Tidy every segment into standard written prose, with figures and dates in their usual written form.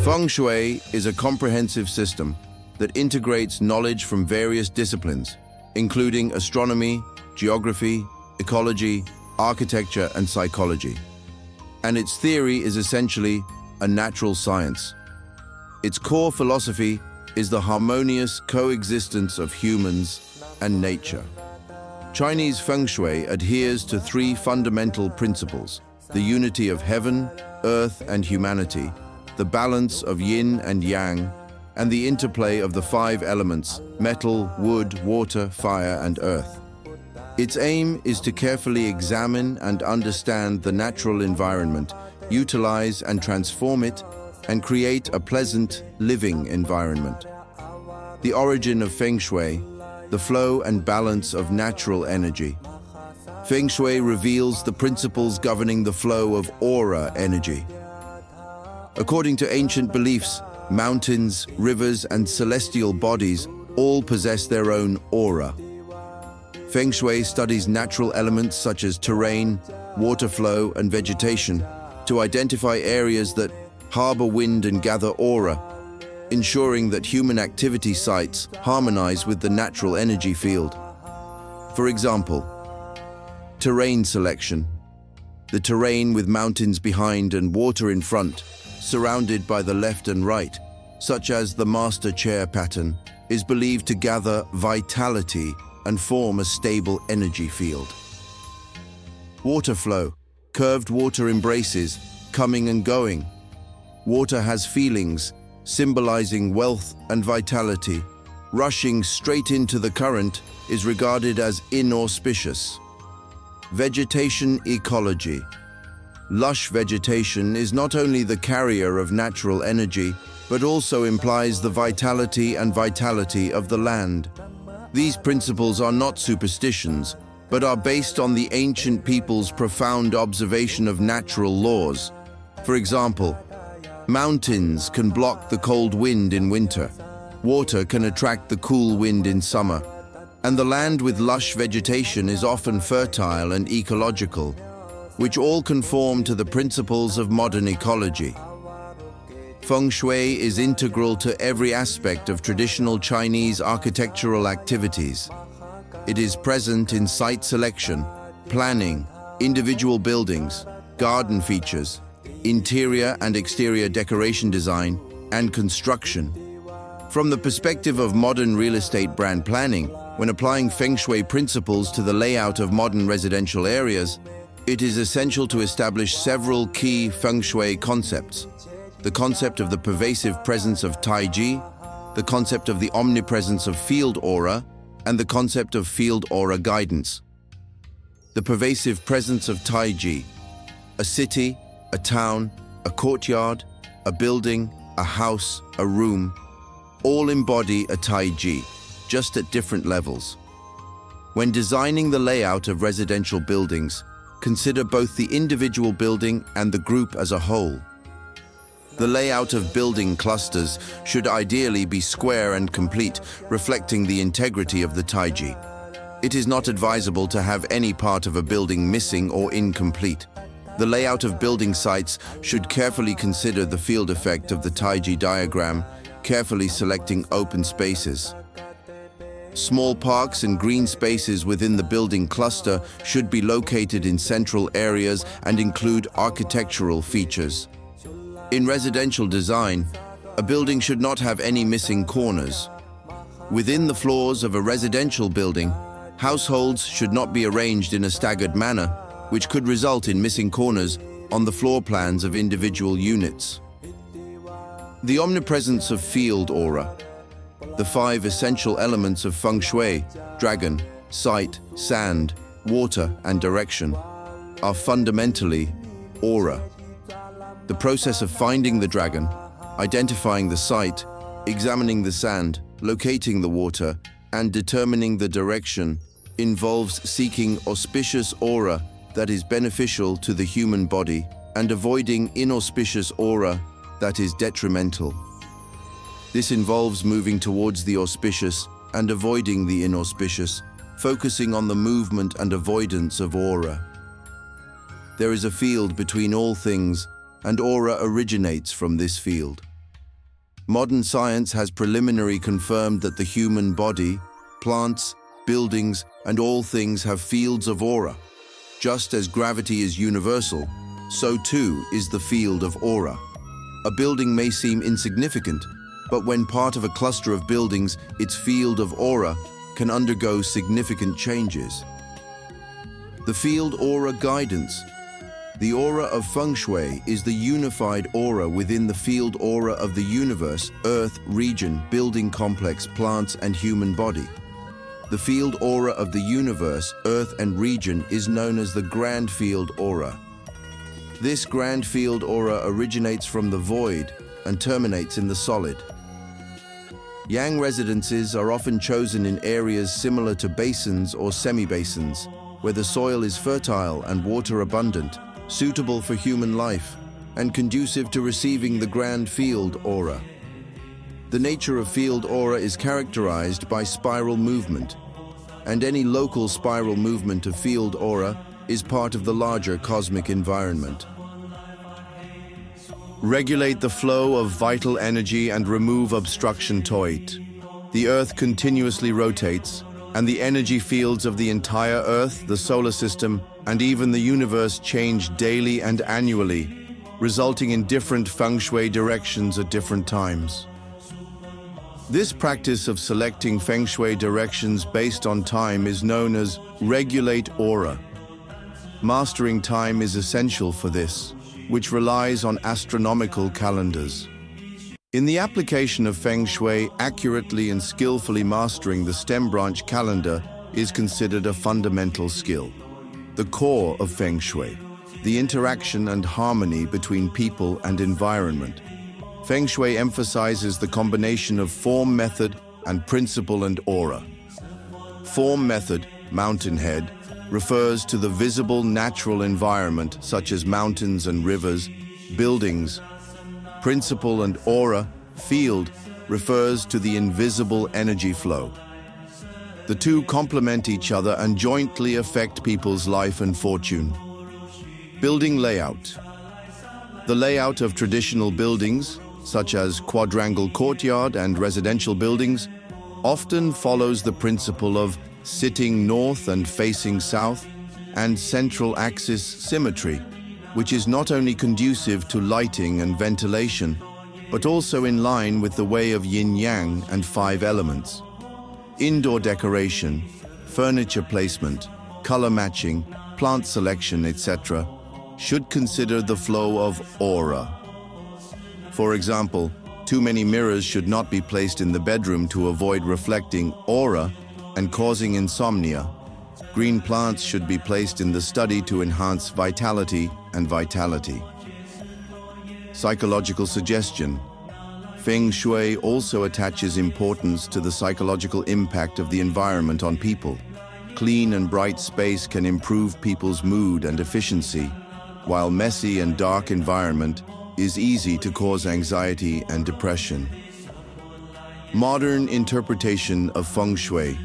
Feng Shui is a comprehensive system that integrates knowledge from various disciplines, including astronomy, geography, ecology, architecture, and psychology. And its theory is essentially a natural science. Its core philosophy is the harmonious coexistence of humans and nature. Chinese Feng Shui adheres to three fundamental principles: the unity of heaven, earth, and humanity, the balance of yin and yang, and the interplay of the five elements: metal, wood, water, fire, and earth. Its aim is to carefully examine and understand the natural environment, utilize and transform it, and create a pleasant, living environment. The origin of Feng Shui, the flow and balance of natural energy. Feng Shui reveals the principles governing the flow of aura energy. According to ancient beliefs, mountains, rivers, and celestial bodies all possess their own aura. Feng Shui studies natural elements such as terrain, water flow, and vegetation to identify areas that harbor wind and gather aura, ensuring that human activity sites harmonize with the natural energy field. For example, terrain selection. The terrain with mountains behind and water in front, surrounded by the left and right, such as the master chair pattern, is believed to gather vitality and form a stable energy field. Water flow. Curved water embraces, coming and going. Water has feelings, symbolizing wealth and vitality. Rushing straight into the current is regarded as inauspicious. Vegetation ecology. Lush vegetation is not only the carrier of natural energy, but also implies the vitality of the land. These principles are not superstitions, but are based on the ancient people's profound observation of natural laws. For example, mountains can block the cold wind in winter, water can attract the cool wind in summer, and the land with lush vegetation is often fertile and ecological, which all conform to the principles of modern ecology. Feng Shui is integral to every aspect of traditional Chinese architectural activities. It is present in site selection, planning, individual buildings, garden features, interior and exterior decoration design, and construction. From the perspective of modern real estate brand planning, when applying Feng Shui principles to the layout of modern residential areas, it is essential to establish several key Feng Shui concepts: the concept of the pervasive presence of Taiji, the concept of the omnipresence of field aura, and the concept of field aura guidance. The pervasive presence of Taiji. A city, a town, a courtyard, a building, a house, a room, all embody a Taiji, just at different levels. When designing the layout of residential buildings, consider both the individual building and the group as a whole. The layout of building clusters should ideally be square and complete, reflecting the integrity of the Taiji. It is not advisable to have any part of a building missing or incomplete. The layout of building sites should carefully consider the field effect of the Taiji diagram, carefully selecting open spaces. Small parks and green spaces within the building cluster should be located in central areas and include architectural features. In residential design, a building should not have any missing corners. Within the floors of a residential building, households should not be arranged in a staggered manner, which could result in missing corners on the floor plans of individual units. The omnipresence of field aura. The five essential elements of Feng Shui, dragon, site, sand, water, and direction, are fundamentally aura. The process of finding the dragon, identifying the site, examining the sand, locating the water, and determining the direction involves seeking auspicious aura that is beneficial to the human body and avoiding inauspicious aura that is detrimental. This involves moving towards the auspicious and avoiding the inauspicious, focusing on the movement and avoidance of aura. There is a field between all things, and aura originates from this field. Modern science has preliminarily confirmed that the human body, plants, buildings, and all things have fields of aura. Just as gravity is universal, so too is the field of aura. A building may seem insignificant, but when part of a cluster of buildings, its field of aura can undergo significant changes. The field aura guidance. The aura of Feng Shui is the unified aura within the field aura of the universe, earth, region, building complex, plants, and human body. The field aura of the universe, earth, and region is known as the grand field aura. This grand field aura originates from the void and terminates in the solid. Yang residences are often chosen in areas similar to basins or semi-basins, where the soil is fertile and water abundant, suitable for human life, and conducive to receiving the grand field aura. The nature of field aura is characterized by spiral movement, and any local spiral movement of field aura is part of the larger cosmic environment. Regulate the flow of vital energy and remove obstruction to it. The Earth continuously rotates, and the energy fields of the entire Earth, the solar system, and even the universe change daily and annually, resulting in different Feng Shui directions at different times. This practice of selecting Feng Shui directions based on time is known as regulate aura. Mastering time is essential for this, which relies on astronomical calendars. In the application of Feng Shui, accurately and skillfully mastering the stem branch calendar is considered a fundamental skill. The core of Feng Shui, the interaction and harmony between people and environment. Feng Shui emphasizes the combination of form method and principle and aura. Form method, mountain head, refers to the visible natural environment such as mountains and rivers, buildings. Principle and aura, field, refers to the invisible energy flow. The two complement each other and jointly affect people's life and fortune. Building layout. The layout of traditional buildings, such as quadrangle courtyard and residential buildings, often follows the principle of sitting north and facing south and central axis symmetry, which is not only conducive to lighting and ventilation, but also in line with the way of yin-yang and 5 elements. Indoor decoration, furniture placement, color matching, plant selection, etc., should consider the flow of aura. For example, too many mirrors should not be placed in the bedroom to avoid reflecting aura and causing insomnia. Green plants should be placed in the study to enhance vitality and vitality. Psychological suggestion. Feng Shui also attaches importance to the psychological impact of the environment on people. Clean and bright space can improve people's mood and efficiency, while messy and dark environment is easy to cause anxiety and depression. Modern interpretation of Feng Shui.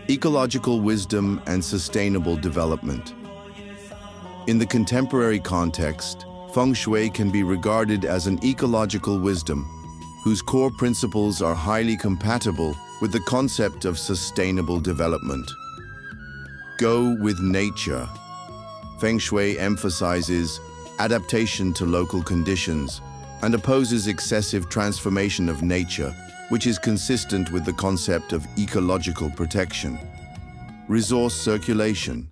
Ecological wisdom and sustainable development. In the contemporary context, Feng Shui can be regarded as an ecological wisdom, whose core principles are highly compatible with the concept of sustainable development. Go with nature. Feng Shui emphasizes adaptation to local conditions and opposes excessive transformation of nature, which is consistent with the concept of ecological protection. Resource circulation.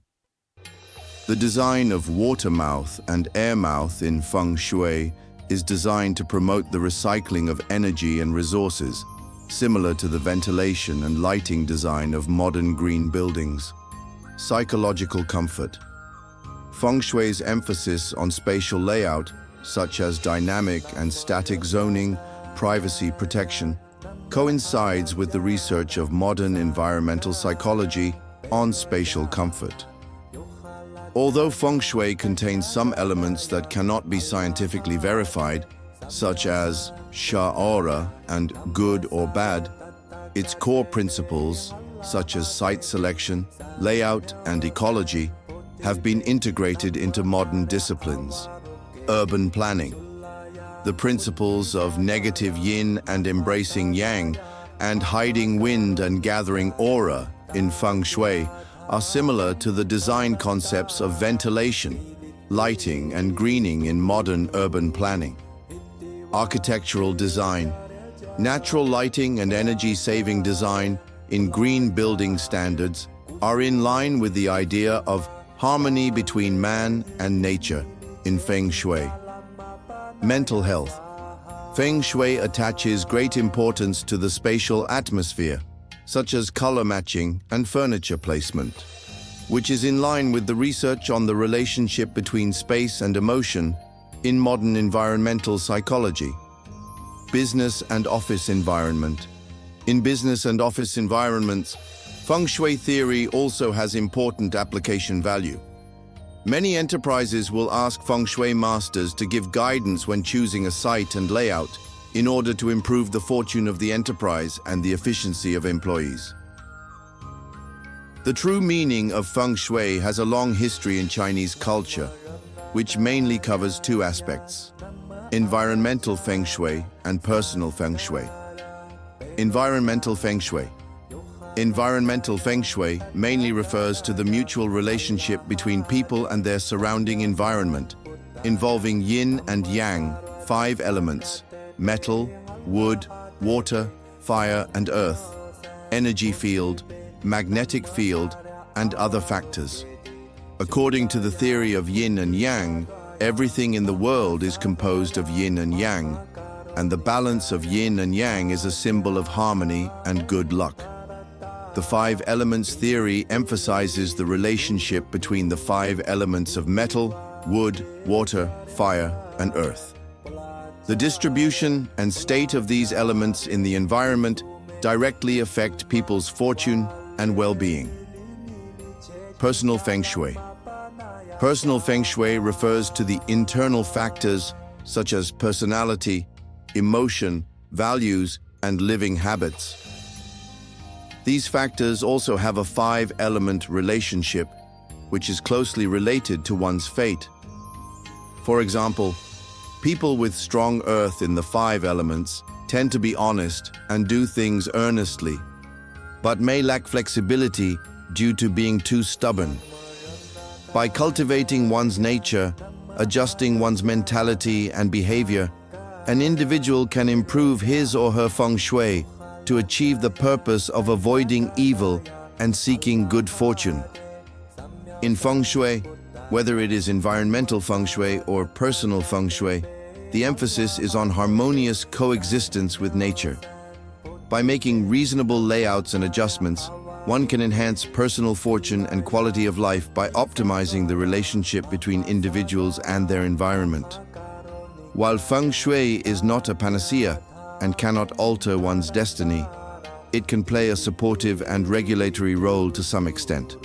The design of water mouth and air mouth in Feng Shui is designed to promote the recycling of energy and resources, similar to the ventilation and lighting design of modern green buildings. Psychological comfort. Feng Shui's emphasis on spatial layout, such as dynamic and static zoning, privacy protection, coincides with the research of modern environmental psychology on spatial comfort. Although Feng Shui contains some elements that cannot be scientifically verified, such as Sha-aura and good or bad, its core principles, such as site selection, layout, and ecology, have been integrated into modern disciplines. Urban planning. The principles of negative yin and embracing yang, and hiding wind and gathering aura in Feng Shui are similar to the design concepts of ventilation, lighting, and greening in modern urban planning. Architectural design. Natural lighting and energy-saving design in green building standards are in line with the idea of harmony between man and nature in Feng Shui. Mental health. Feng Shui attaches great importance to the spatial atmosphere, such as color matching and furniture placement, which is in line with the research on the relationship between space and emotion in modern environmental psychology. Business and office environment. In business and office environments, Feng Shui theory also has important application value. Many enterprises will ask Feng Shui masters to give guidance when choosing a site and layout in order to improve the fortune of the enterprise and the efficiency of employees. The true meaning of Feng Shui has a long history in Chinese culture, which mainly covers two aspects: environmental Feng Shui and personal Feng Shui. Environmental Feng Shui. Environmental Feng Shui mainly refers to the mutual relationship between people and their surrounding environment, involving yin and yang, 5 elements: metal, wood, water, fire, and earth, energy field, magnetic field, and other factors. According to the theory of yin and yang, everything in the world is composed of yin and yang, and the balance of yin and yang is a symbol of harmony and good luck. The 5 elements theory emphasizes the relationship between the 5 elements of metal, wood, water, fire, and earth. The distribution and state of these elements in the environment directly affect people's fortune and well-being. Personal Feng Shui. Personal Feng Shui refers to the internal factors such as personality, emotion, values, and living habits. These factors also have a 5-element relationship, which is closely related to one's fate. For example, people with strong earth in the 5 elements tend to be honest and do things earnestly, but may lack flexibility due to being too stubborn. By cultivating one's nature, adjusting one's mentality and behavior, an individual can improve his or her Feng Shui to achieve the purpose of avoiding evil and seeking good fortune. In Feng Shui, whether it is environmental Feng Shui or personal Feng Shui, the emphasis is on harmonious coexistence with nature. By making reasonable layouts and adjustments, one can enhance personal fortune and quality of life by optimizing the relationship between individuals and their environment. While Feng Shui is not a panacea and cannot alter one's destiny, it can play a supportive and regulatory role to some extent.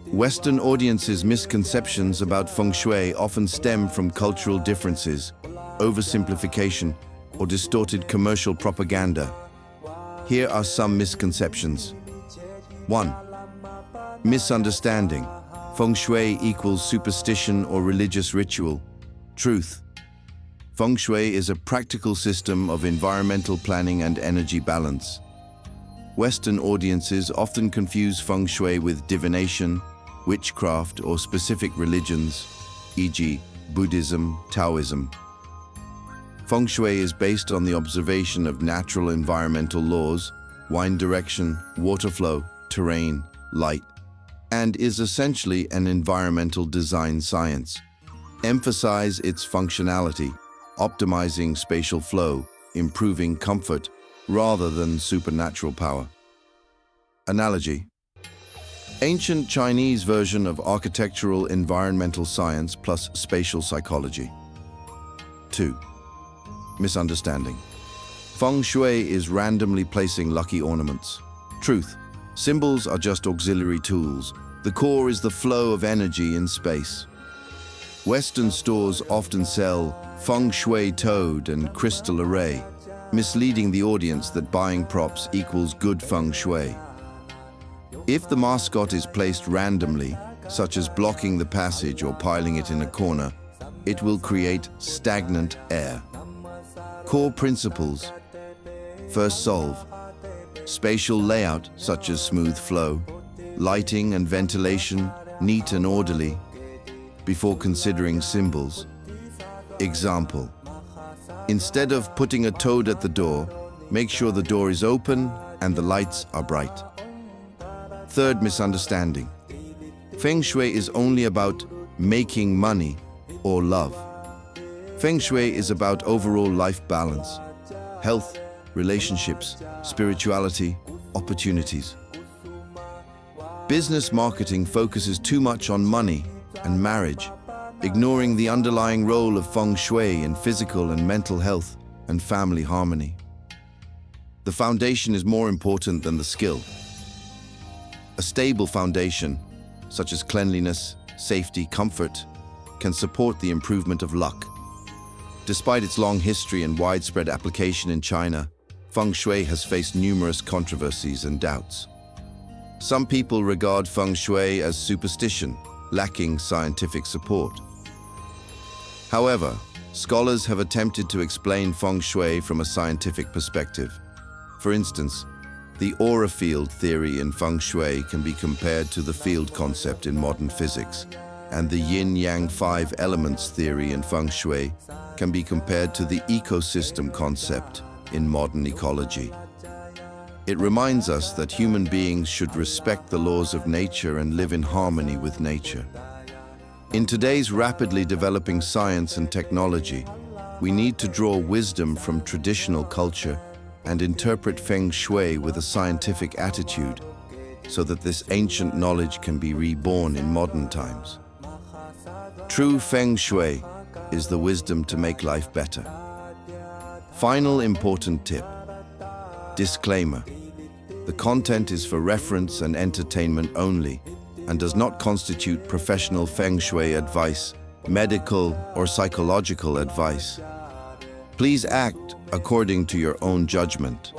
Western audiences' misconceptions about Feng Shui often stem from cultural differences, oversimplification, or distorted commercial propaganda. Here are some misconceptions. 1. Misunderstanding. Feng Shui equals superstition or religious ritual. Truth. Feng Shui is a practical system of environmental planning and energy balance. Western audiences often confuse Feng Shui with divination, witchcraft, or specific religions, e.g., Buddhism, Taoism. Feng Shui is based on the observation of natural environmental laws, wind direction, water flow, terrain, light, and is essentially an environmental design science. Emphasize its functionality, optimizing spatial flow, improving comfort, rather than supernatural power. Analogy. Ancient Chinese version of architectural environmental science plus spatial psychology. 2. Misunderstanding. Feng Shui is randomly placing lucky ornaments. Truth. Symbols are just auxiliary tools. The core is the flow of energy in space. Western stores often sell Feng Shui toad and crystal array, misleading the audience that buying props equals good Feng Shui. If the mascot is placed randomly, such as blocking the passage or piling it in a corner, it will create stagnant air. Core principles. First, solve. Spatial layout, such as smooth flow, lighting and ventilation, neat and orderly, before considering symbols. Example. Instead of putting a toad at the door, make sure the door is open and the lights are bright. Third misunderstanding. Feng Shui is only about making money or love. Feng Shui is about overall life balance, health, relationships, spirituality, opportunities. Business marketing focuses too much on money and marriage, ignoring the underlying role of Feng Shui in physical and mental health and family harmony. The foundation is more important than the skill. A stable foundation, such as cleanliness, safety, comfort, can support the improvement of luck. Despite its long history and widespread application in China, Feng Shui has faced numerous controversies and doubts. Some people regard Feng Shui as superstition, lacking scientific support. However, scholars have attempted to explain Feng Shui from a scientific perspective. For instance, the aura field theory in Feng Shui can be compared to the field concept in modern physics, and the yin-yang 5 elements theory in Feng Shui can be compared to the ecosystem concept in modern ecology. It reminds us that human beings should respect the laws of nature and live in harmony with nature. In today's rapidly developing science and technology, we need to draw wisdom from traditional culture and interpret Feng Shui with a scientific attitude so that this ancient knowledge can be reborn in modern times. True Feng Shui is the wisdom to make life better. Final important tip. Disclaimer. The content is for reference and entertainment only and does not constitute professional Feng Shui advice, medical or psychological advice. Please act according to your own judgment.